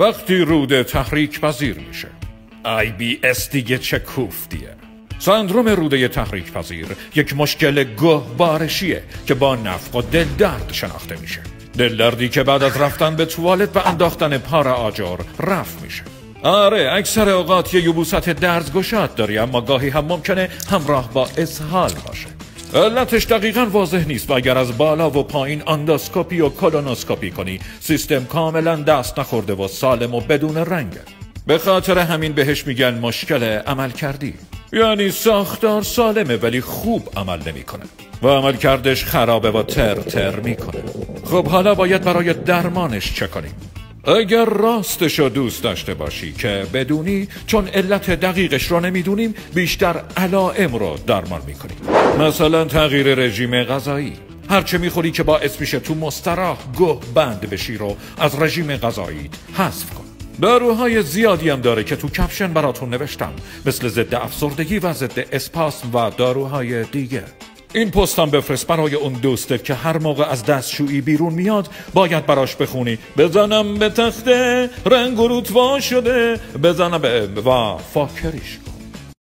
وقتی روده تحریک پذیر میشه. IBS دیگه چه کوفتیه. سندروم روده تحریک پذیر یک مشکل گهبارشیه که با نفخ و دل درد شناخته میشه. دل دردی که بعد از رفتن به توالت و انداختن پار آجر رفع میشه. آره، اکثر اوقات یه یبوست درزگشاد داری، اما گاهی هم ممکنه همراه با اسهال باشه. علتش دقیقاً واضح نیست و اگر از بالا و پایین اندوسکوپی و کولونوسکوپی کنی سیستم کاملا دست نخورده و سالم و بدون رنگه. به خاطر همین بهش میگن مشکل عملکردی. یعنی ساختار سالمه ولی خوب عمل نمیکنه و عملکردش خرابه و تر میکنه. خب حالا باید برای درمانش چه کنیم؟ اگر راستشو دوست داشته باشی که بدونی، چون علت دقیقش رو نمیدونیم بیشتر علائم رو درمان میکنیم. مثلا تغییر رژیم غذایی. هرچه میخوری که باعث میشه تو مستراح گه بند بشی رو از رژیم غذاییت حذف کن. داروهای زیادی هم داره که تو کپشن براتون نوشتم، مثل ضد افسردگی و ضد اسپاسم و داروهای دیگه. این پستم بفرست برای اون دوستت که هر موقع از دستشویی بیرون میاد باید براش بخونی بزنم به تخته رنگ و رتوا شده، بزنم و فاکریش کن.